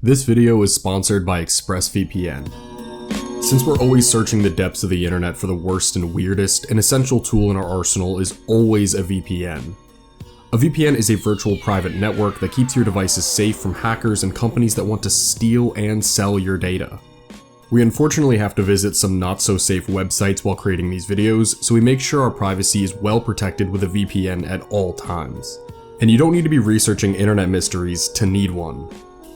This video is sponsored by ExpressVPN. Since we're always searching the depths of the internet for the worst and weirdest, an essential tool in our arsenal is always a VPN. A VPN is a virtual private network that keeps your devices safe from hackers and companies that want to steal and sell your data. We unfortunately have to visit some not so safe websites while creating these videos, so we make sure our privacy is well protected with a VPN at all times. And you don't need to be researching internet mysteries to need one.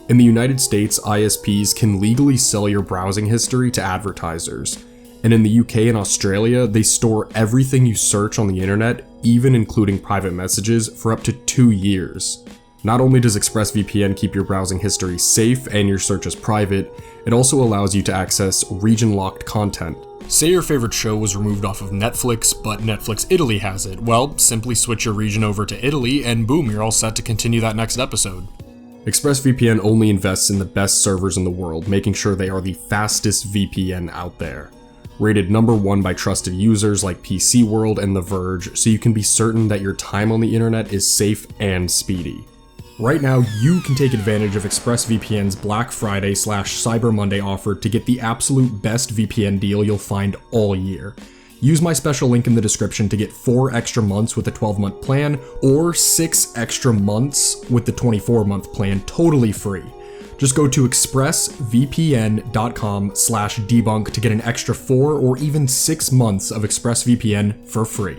In the United States, ISPs can legally sell your browsing history to advertisers, and in the UK and Australia, they store everything you search on the internet, even including private messages, for up to 2 years. Not only does ExpressVPN keep your browsing history safe and your searches private, it also allows you to access region-locked content. Say your favorite show was removed off of Netflix, but Netflix Italy has it. Well, simply switch your region over to Italy, and boom, you're all set to continue that next episode. ExpressVPN only invests in the best servers in the world, making sure they are the fastest VPN out there. Rated #1 by trusted users like PC World and The Verge, so you can be certain that your time on the internet is safe and speedy. Right now, you can take advantage of ExpressVPN's Black Friday/Cyber Monday offer to get the absolute best VPN deal you'll find all year. Use my special link in the description to get 4 extra months with the 12-month plan, or 6 extra months with the 24-month plan totally free. Just go to expressvpn.com/debunk to get an extra 4 or even 6 months of ExpressVPN for free.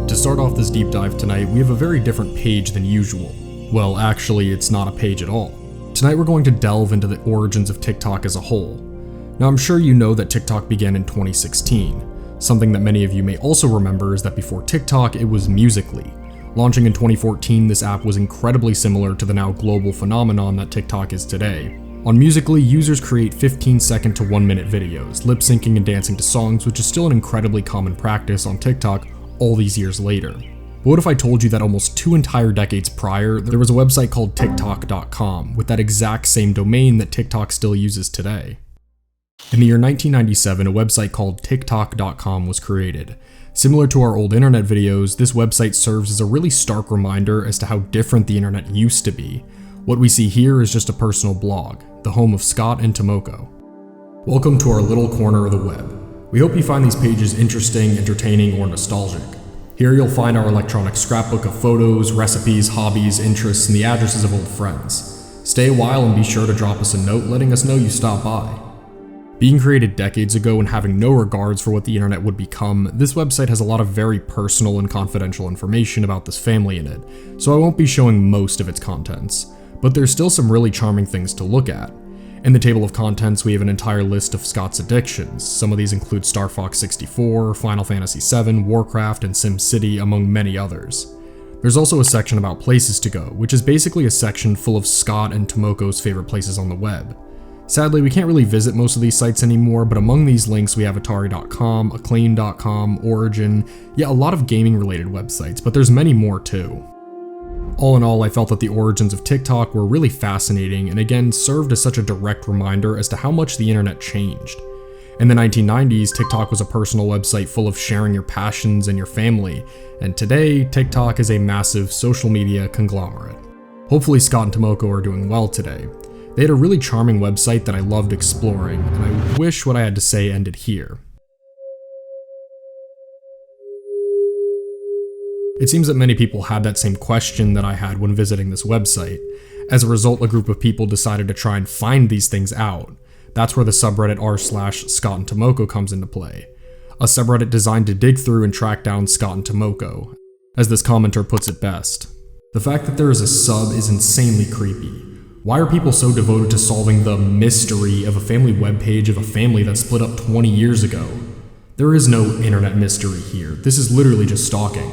To start off this deep dive tonight, we have a very different page than usual. Well, actually, it's not a page at all. Tonight we're going to delve into the origins of TikTok as a whole. Now, I'm sure you know that TikTok began in 2016. Something that many of you may also remember is that before TikTok, it was Musical.ly. Launching in 2014, this app was incredibly similar to the now global phenomenon that TikTok is today. On Musical.ly, users create 15-second to 1-minute videos, lip-syncing and dancing to songs, which is still an incredibly common practice on TikTok all these years later. But what if I told you that almost 2 entire decades prior, there was a website called TikTok.com with that exact same domain that TikTok still uses today? In the year 1997, a website called TikTok.com was created. Similar to our old internet videos, this website serves as a really stark reminder as to how different the internet used to be. What we see here is just a personal blog, the home of Scott and Tomoko. Welcome to our little corner of the web. We hope you find these pages interesting, entertaining, or nostalgic. Here you'll find our electronic scrapbook of photos, recipes, hobbies, interests, and the addresses of old friends. Stay a while and be sure to drop us a note letting us know you stopped by. Being created decades ago and having no regards for what the internet would become, this website has a lot of very personal and confidential information about this family in it, so I won't be showing most of its contents. But there's still some really charming things to look at. In the table of contents, we have an entire list of Scott's addictions. Some of these include Star Fox 64, Final Fantasy VII, Warcraft, and SimCity, among many others. There's also a section about places to go, which is basically a section full of Scott and Tomoko's favorite places on the web. Sadly, we can't really visit most of these sites anymore, but among these links we have Atari.com, Acclaim.com, Origin, yeah, a lot of gaming-related websites, but there's many more too. All in all, I felt that the origins of TikTok were really fascinating and again served as such a direct reminder as to how much the internet changed. In the 1990s, TikTok was a personal website full of sharing your passions and your family, and today, TikTok is a massive social media conglomerate. Hopefully Scott and Tomoko are doing well today. They had a really charming website that I loved exploring, and I wish what I had to say ended here. It seems that many people had that same question that I had when visiting this website. As a result, a group of people decided to try and find these things out. That's where the subreddit r/Scott and Tomoko comes into play. A subreddit designed to dig through and track down Scott and Tomoko. As this commenter puts it best, The fact that there is a sub is insanely creepy. Why are people so devoted to solving the mystery of a family webpage of a family that split up 20 years ago? There is no internet mystery here. This is literally just stalking.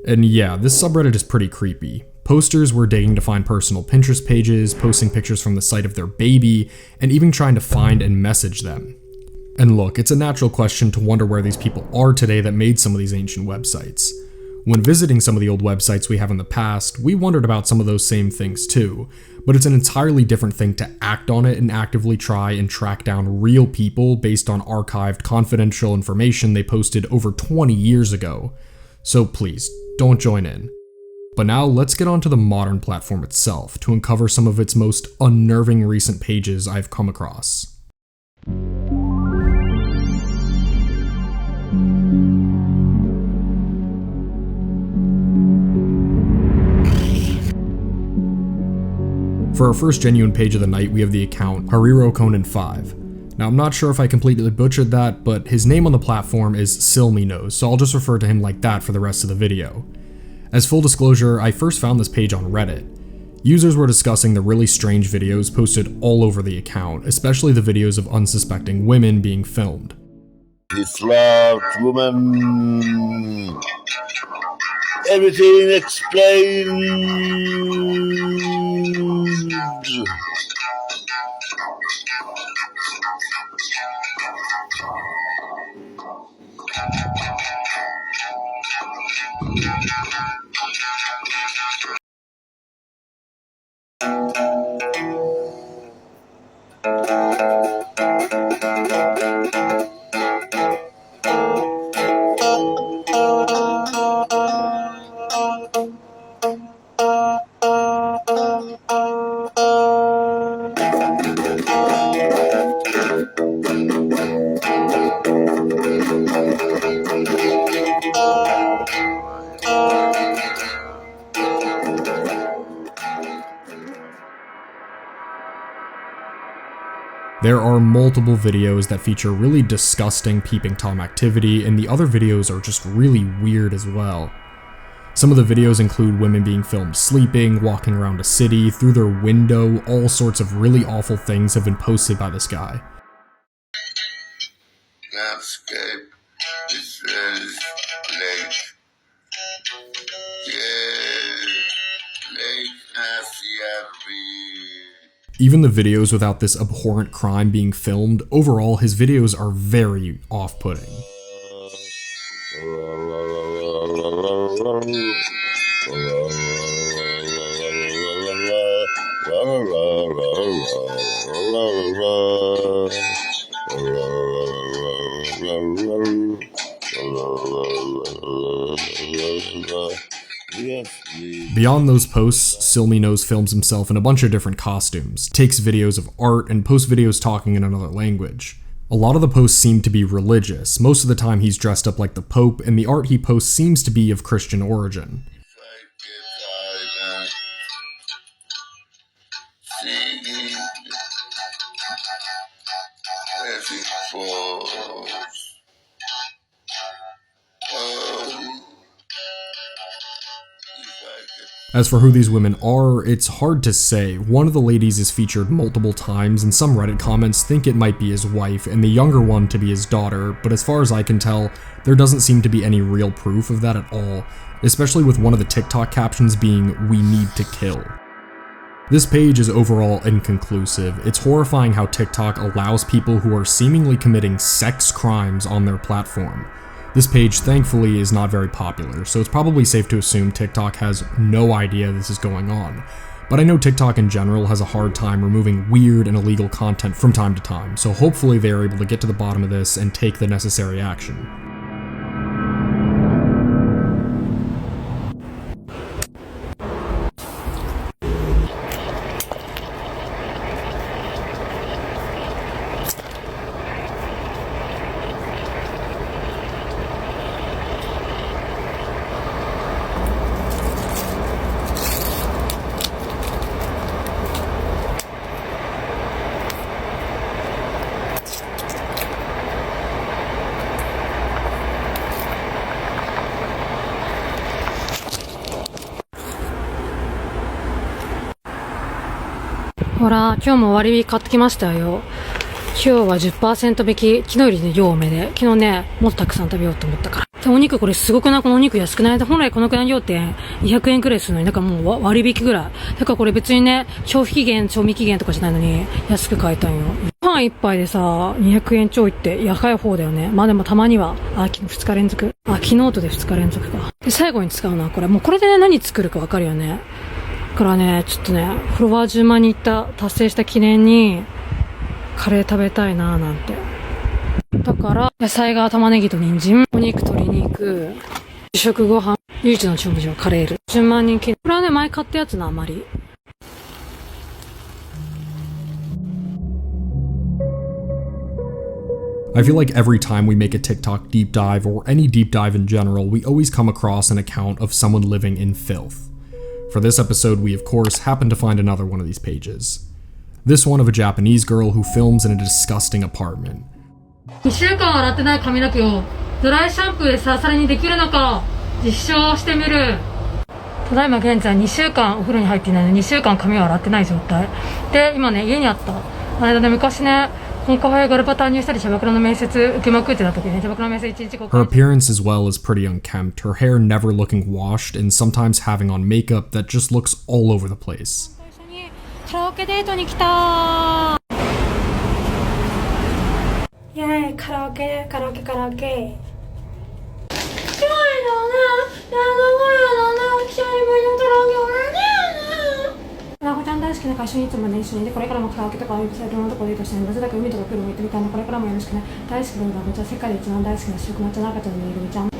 And yeah, this subreddit is pretty creepy. Posters were digging to find personal Pinterest pages, posting pictures from the site of their baby, and even trying to find and message them. And look, it's a natural question to wonder where these people are today that made some of these ancient websites. When visiting some of the old websites we have in the past, we wondered about some of those same things too, but it's an entirely different thing to act on it and actively try and track down real people based on archived confidential information they posted over 20 years ago. So please, don't join in. But now let's get onto the modern platform itself to uncover some of its most unnerving recent pages I've come across. For our first genuine page of the night, we have the account Hariro Conan 5. Now I'm not sure if I completely butchered that, but his name on the platform is Silmynos, so I'll just refer to him like that for the rest of the video. As full disclosure, I first found this page on Reddit. Users were discussing the really strange videos posted all over the account, especially the videos of unsuspecting women being filmed. He slapped woman. Everything explained. There are multiple videos that feature really disgusting peeping Tom activity, and the other videos are just really weird as well. Some of the videos include women being filmed sleeping, walking around a city, through their window. All sorts of really awful things have been posted by this guy. Landscape is very late. Yeah, late as yet. Even the videos without this abhorrent crime being filmed, overall his videos are very off-putting. Beyond those posts, Silmynos films himself in a bunch of different costumes, takes videos of art, and posts videos talking in another language. A lot of the posts seem to be religious. Most of the time he's dressed up like the Pope, and the art he posts seems to be of Christian origin. As for who these women are, it's hard to say. One of the ladies is featured multiple times, and some Reddit comments think it might be his wife, and the younger one to be his daughter, but as far as I can tell, there doesn't seem to be any real proof of that at all, especially with one of the TikTok captions being, "We need to kill." This page is overall inconclusive. It's horrifying how TikTok allows people who are seemingly committing sex crimes on their platform. This page, thankfully, is not very popular, so it's probably safe to assume TikTok has no idea this is going on. But I know TikTok in general has a hard time removing weird and illegal content from time to time, so hopefully they are able to get to the bottom of this and take the necessary action. ほら、今日も割引買ってきましたよ。今日は 10% 引き、昨日よりね、量多めで。昨日ね、もっとたくさん食べようと思ったから。で、お肉これすごくない？このお肉安くない？本来このくらいの量って200円くらいするのに、なんかもう割引ぐらい。だからこれ別にね、消費期限、賞味期限とかじゃないのに、安く買えたんよ。パン一杯でさ、200円ちょいって安い方だよね。まあでもたまには、2日連続。昨日とで2日連続か。で、最後に使うのはこれ。もうこれでね、何作るかわかるよね。だからね、ちょっとね、フォロワー10万人達成した記念に、カレー食べたいなーなんて。だから、野菜が玉ねぎと人参、お肉鶏肉、主食ご飯、唯一の調味料カレール。10万人記念。これはね、前買ったやつのあまり。I feel like every time we make a TikTok deep dive, or any deep dive in general, we always come across an account of someone living in filth. For this episode, we of course happen to find another one of these pages. This one of a Japanese girl who films in a disgusting apartment. 2週間洗ってない髪の毛をドライシャンプーでサラサラにできるのか実証してみる。ただいま現在2週間お風呂に入っていないのに2週間髪を洗ってない状態で、今ね家にあったあれだね、昔ねコンカフェガルパター入したりキャバクラの面接受けまくってた時ね、キャバクラの面接1日5回。 Her appearance as well is pretty unkempt, her hair never looking washed and sometimes having on makeup that just looks all over the place. 最初にカラオケデートに来た。イェーイ、カラオケ。今日のね、やだね、一緒にカラオケ終わりだよね。なこちゃん大好きだから一緒にいつもね、一緒にでこれからもカラオケとかいろんなとこデートしてね、なぜだか海とかプールも行ってみたいな、これからもよろしくね。大好きだよ、めっちゃ世界で一番大好きな白く抹茶の赤ちゃんのめぐみちゃん。飲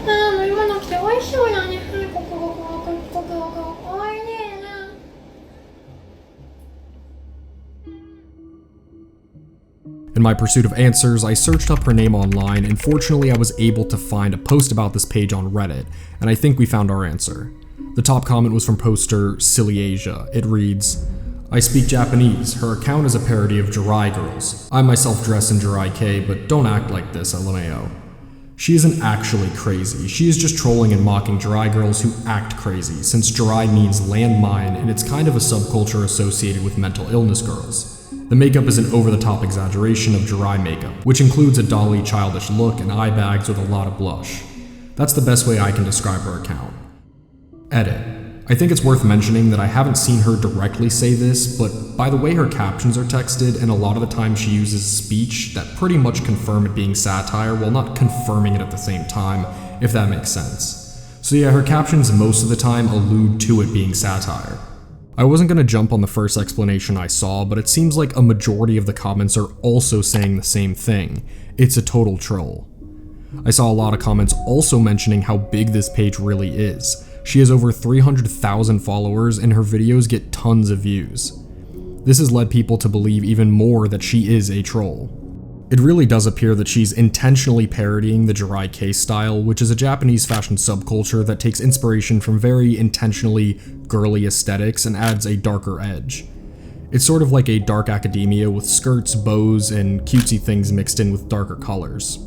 み物来て美味しそうだね。ここおいしいね。In my pursuit of answers, I searched up her name online, and fortunately I was able to find a post about this page on Reddit, and I think we found our answer. The top comment was from poster Silly Asia. It reads, I speak Japanese. Her account is a parody of Jirai girls. I myself dress in Jirai K, but don't act like this, LMAO. She isn't actually crazy. She is just trolling and mocking Jirai girls who act crazy, since Jirai means landmine, and it's kind of a subculture associated with mental illness girls. The makeup is an over-the-top exaggeration of Jirai makeup, which includes a dolly childish look and eye bags with a lot of blush. That's the best way I can describe her account. Edit. I think it's worth mentioning that I haven't seen her directly say this, but by the way her captions are texted, and a lot of the time she uses speech that pretty much confirm it being satire while not confirming it at the same time, if that makes sense. So yeah, her captions most of the time allude to it being satire. I wasn't going to jump on the first explanation I saw, but it seems like a majority of the comments are also saying the same thing. It's a total troll. I saw a lot of comments also mentioning how big this page really is. She has over 300,000 followers and her videos get tons of views. This has led people to believe even more that she is a troll. It really does appear that she's intentionally parodying the Jirai K style, which is a Japanese fashion subculture that takes inspiration from very intentionally girly aesthetics and adds a darker edge. It's sort of like a dark academia with skirts, bows, and cutesy things mixed in with darker colors.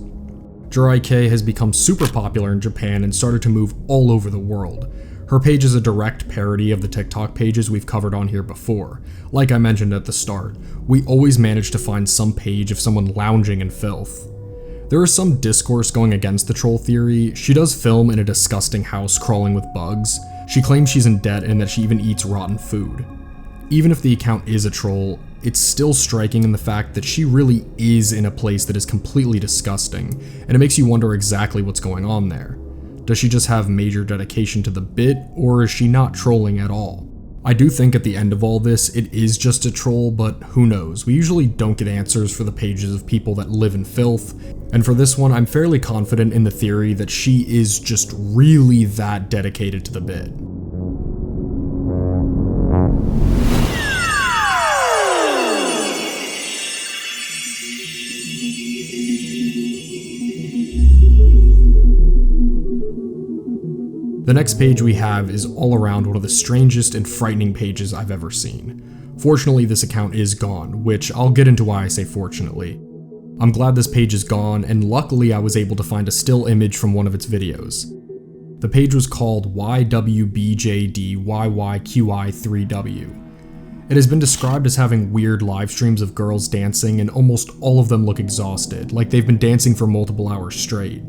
Jirai K has become super popular in Japan and started to move all over the world. Her page is a direct parody of the TikTok pages we've covered on here before. Like I mentioned at the start, we always manage to find some page of someone lounging in filth. There is some discourse going against the troll theory. She does film in a disgusting house crawling with bugs. She claims she's in debt and that she even eats rotten food. Even if the account is a troll, it's still striking in the fact that she really is in a place that is completely disgusting, and it makes you wonder exactly what's going on there. Does she just have major dedication to the bit, or is she not trolling at all? I do think at the end of all this, it is just a troll, but who knows? We usually don't get answers for the pages of people that live in filth, and for this one, I'm fairly confident in the theory that she is just really that dedicated to the bit. The next page we have is all around one of the strangest and frightening pages I've ever seen. Fortunately, this account is gone, which I'll get into why I say fortunately. I'm glad this page is gone, and luckily I was able to find a still image from one of its videos. The page was called YWBJDYYQI3W. It has been described as having weird live streams of girls dancing, and almost all of them look exhausted, like they've been dancing for multiple hours straight.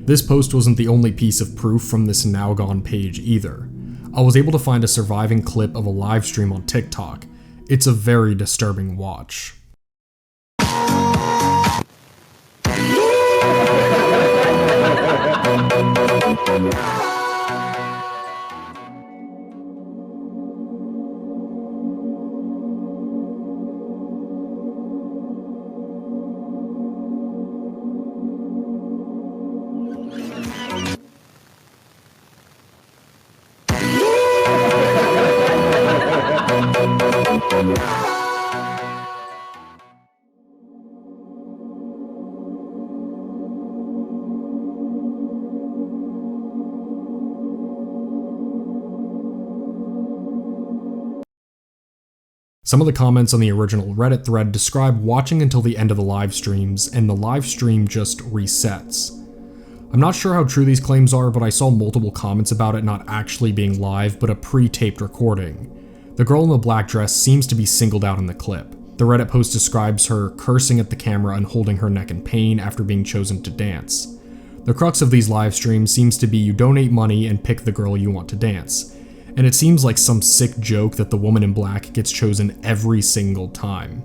This post wasn't the only piece of proof from this now gone page either. I was able to find a surviving clip of a live stream on TikTok. It's a very disturbing watch. Some of the comments on the original Reddit thread describe watching until the end of the live streams, and the live stream just resets. I'm not sure how true these claims are, but I saw multiple comments about it not actually being live, but a pre-taped recording. The girl in the black dress seems to be singled out in the clip. The Reddit post describes her cursing at the camera and holding her neck in pain after being chosen to dance. The crux of these live streams seems to be you donate money and pick the girl you want to dance. And it seems like some sick joke that the woman in black gets chosen every single time.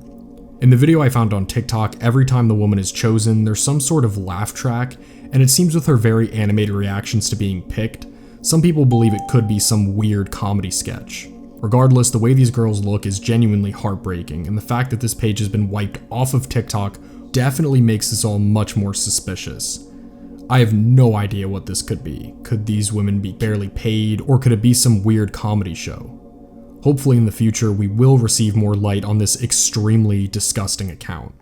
In the video I found on TikTok, every time the woman is chosen, there's some sort of laugh track, and it seems with her very animated reactions to being picked, some people believe it could be some weird comedy sketch. Regardless, the way these girls look is genuinely heartbreaking, and the fact that this page has been wiped off of TikTok definitely makes this all much more suspicious. I have no idea what this could be. Could these women be barely paid, or could it be some weird comedy show? Hopefully in the future we will receive more light on this extremely disgusting account.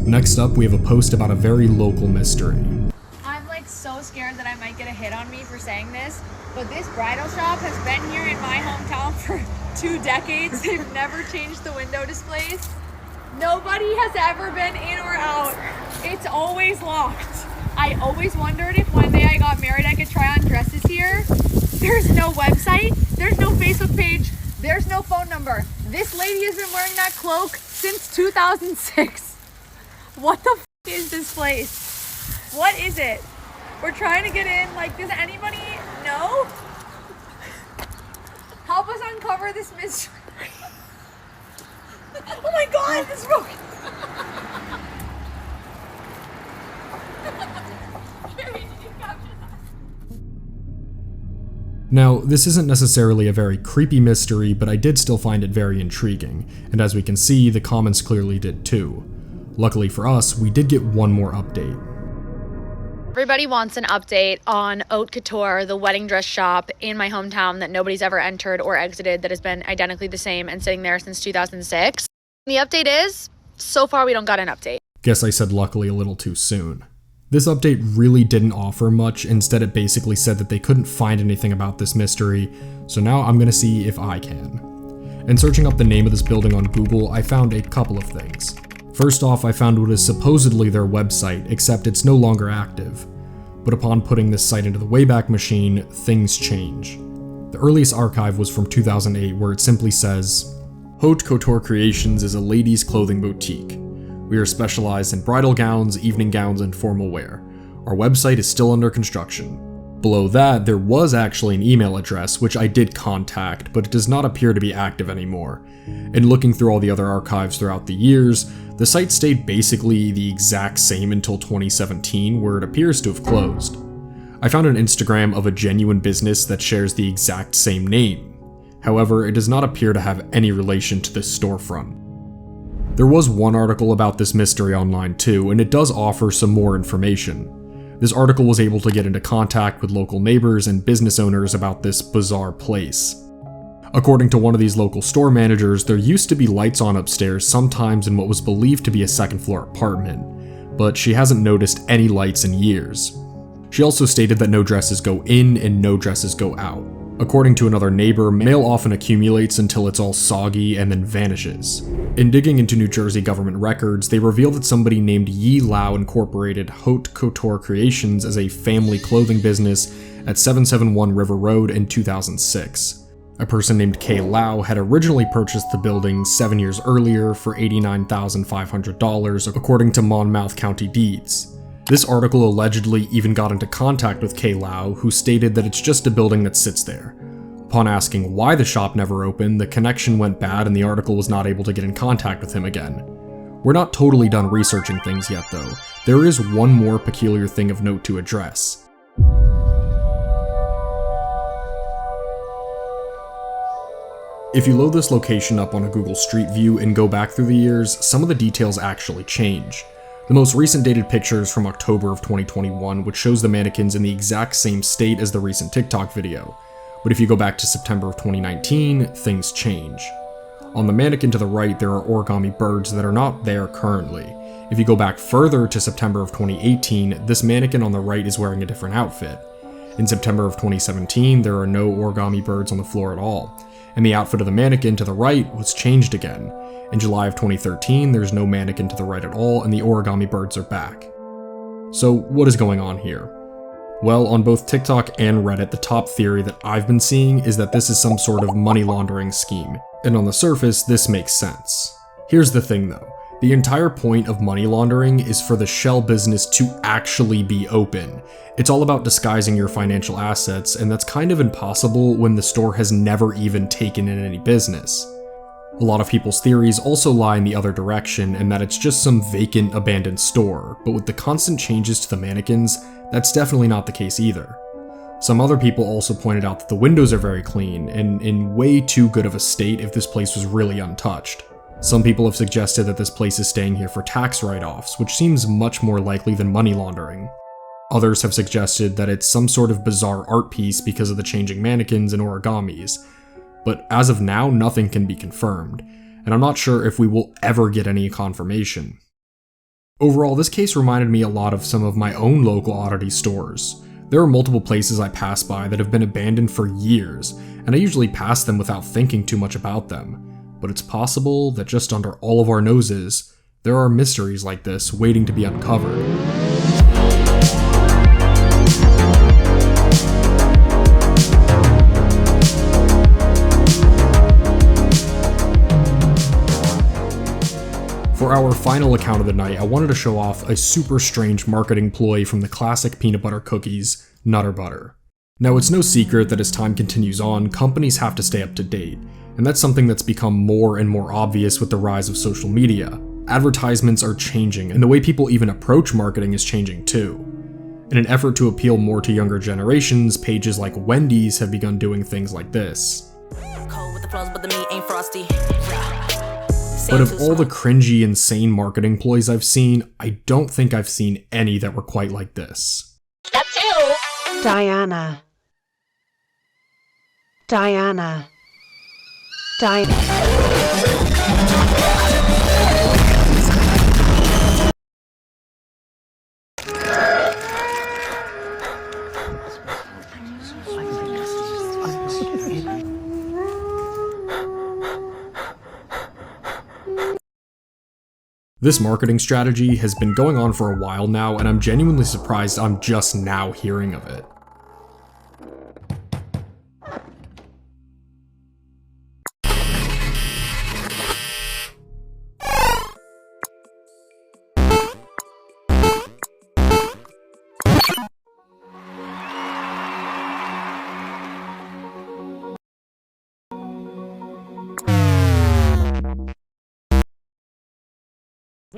Next up, we have a post about a very local mystery. So scared that I might get a hit on me for saying this, but this bridal shop has been here in my hometown for 2 decades. They've never changed the window displays. Nobody has ever been in or out. It's always locked. I always wondered if one day I got married I could try on dresses here. There's no website, there's no Facebook page, there's no phone number. This lady has been wearing that cloak since 2006. What the f is this place? What is it? We're trying to get in, like, does anybody know? Help us uncover this mystery. Oh my god, this broke. Now, this isn't necessarily a very creepy mystery, but I did still find it very intriguing, and as we can see, the comments clearly did too. Luckily for us, we did get one more update. Everybody wants an update on Haute Couture, the wedding dress shop in my hometown that nobody's ever entered or exited, that has been identically the same and sitting there since 2006. The update is, so far we don't got an update. Guess I said luckily a little too soon. This update really didn't offer much, instead it basically said that they couldn't find anything about this mystery, so now I'm gonna see if I can. In searching up the name of this building on Google, I found a couple of things. First off, I found what is supposedly their website, except it's no longer active. But upon putting this site into the Wayback Machine, things change. The earliest archive was from 2008, where it simply says, Haute Couture Creations is a ladies' clothing boutique. We are specialized in bridal gowns, evening gowns, and formal wear. Our website is still under construction. Below that, there was actually an email address, which I did contact, but it does not appear to be active anymore. In looking through all the other archives throughout the years, the site stayed basically the exact same until 2017, where it appears to have closed. I found an Instagram of a genuine business that shares the exact same name. However, it does not appear to have any relation to this storefront. There was one article about this mystery online too, and it does offer some more information. This article was able to get into contact with local neighbors and business owners about this bizarre place. According to one of these local store managers, there used to be lights on upstairs sometimes in what was believed to be a second-floor apartment, but she hasn't noticed any lights in years. She also stated that no dresses go in and no dresses go out. According to another neighbor, mail often accumulates until it's all soggy and then vanishes. In digging into New Jersey government records, they reveal that somebody named Yi Lau incorporated Haute Couture Creations as a family clothing business at 771 River Road in 2006. A person named K. Lau had originally purchased the building 7 years earlier for $89,500 according to Monmouth County deeds. This article allegedly even got into contact with K. Lau, who stated that it's just a building that sits there. Upon asking why the shop never opened, the connection went bad and the article was not able to get in contact with him again. We're not totally done researching things yet though. There is one more peculiar thing of note to address. If you load this location up on a Google Street View and go back through the years, some of the details actually change. The most recent dated picture is from October of 2021, which shows the mannequins in the exact same state as the recent TikTok video. But if you go back to September of 2019, things change. On the mannequin to the right, there are origami birds that are not there currently. If you go back further to September of 2018, this mannequin on the right is wearing a different outfit. In September of 2017, there are no origami birds on the floor at all, and the outfit of the mannequin to the right was changed again. In July of 2013, there's no mannequin to the right at all, and the origami birds are back. So what is going on here? Well, on both TikTok and Reddit, the top theory that I've been seeing is that this is some sort of money laundering scheme, and on the surface, this makes sense. Here's the thing though. The entire point of money laundering is for the shell business to actually be open. It's all about disguising your financial assets, and that's kind of impossible when the store has never even taken in any business. A lot of people's theories also lie in the other direction, and that it's just some vacant, abandoned store, but with the constant changes to the mannequins, that's definitely not the case either. Some other people also pointed out that the windows are very clean, and in way too good of a state if this place was really untouched. Some people have suggested that this place is staying here for tax write-offs, which seems much more likely than money laundering. Others have suggested that it's some sort of bizarre art piece because of the changing mannequins and origamis, but as of now, nothing can be confirmed, and I'm not sure if we will ever get any confirmation. Overall, this case reminded me a lot of some of my own local oddity stores. There are multiple places I pass by that have been abandoned for years, and I usually pass them without thinking too much about them. But it's possible that just under all of our noses, there are mysteries like this waiting to be uncovered. For our final account of the night, I wanted to show off a super strange marketing ploy from the classic peanut butter cookies, Nutterbutter. Now, it's no secret that as time continues on, companies have to stay up to date, and that's something that's become more and more obvious with the rise of social media. Advertisements are changing, and the way people even approach marketing is changing too. In an effort to appeal more to younger generations, pages like Wendy's have begun doing things like this. But of all the cringy, insane marketing ploys I've seen, I don't think I've seen any that were quite like this. Diana. This marketing strategy has been going on for a while now, and I'm genuinely surprised I'm just now hearing of it.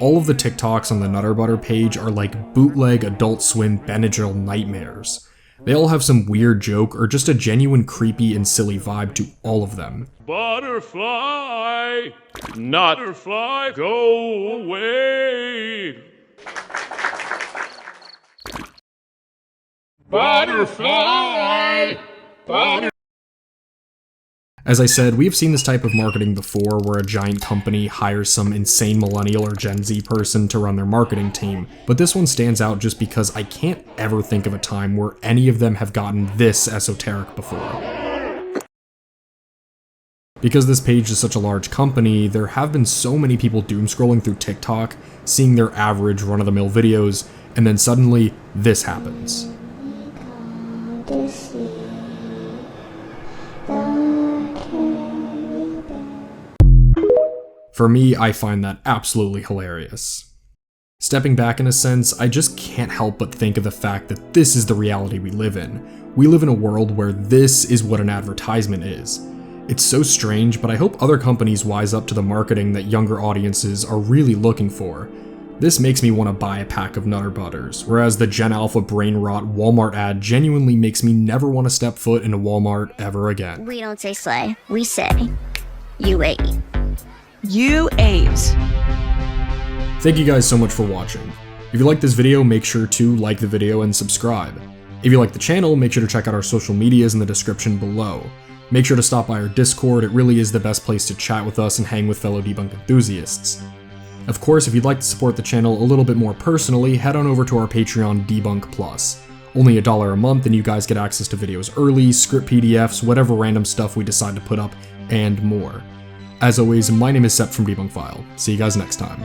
All of the TikToks on the Nutterbutter page are like bootleg Adult Swim Benadryl nightmares. They all have some weird joke or just a genuine creepy and silly vibe to all of them. Butterfly, Nutterfly, go away. Butterfly, butterfly. As I said, we have seen this type of marketing before where a giant company hires some insane millennial or Gen Z person to run their marketing team, but this one stands out just because I can't ever think of a time where any of them have gotten this esoteric before. Because this page is such a large company, there have been so many people doom scrolling through TikTok, seeing their average run-of-the-mill videos, and then suddenly, this happens. For me, I find that absolutely hilarious. Stepping back in a sense, I just can't help but think of the fact that this is the reality we live in. We live in a world where this is what an advertisement is. It's so strange, but I hope other companies wise up to the marketing that younger audiences are really looking for. This makes me want to buy a pack of Nutterbutters, whereas the Gen Alpha brain rot Walmart ad genuinely makes me never want to step foot in a Walmart ever again. We don't say slay, we say, you ate. You ate. Thank you guys so much for watching. If you like this video, make sure to like the video and subscribe. If you like the channel, make sure to check out our social medias in the description below. Make sure to stop by our Discord, it really is the best place to chat with us and hang with fellow debunk enthusiasts. Of course, if you'd like to support the channel a little bit more personally, head on over to our Patreon Debunk Plus. Only $1 a month and you guys get access to videos early, script PDFs, whatever random stuff we decide to put up, and more. As always, my name is Sep from Debunk File. See you guys next time.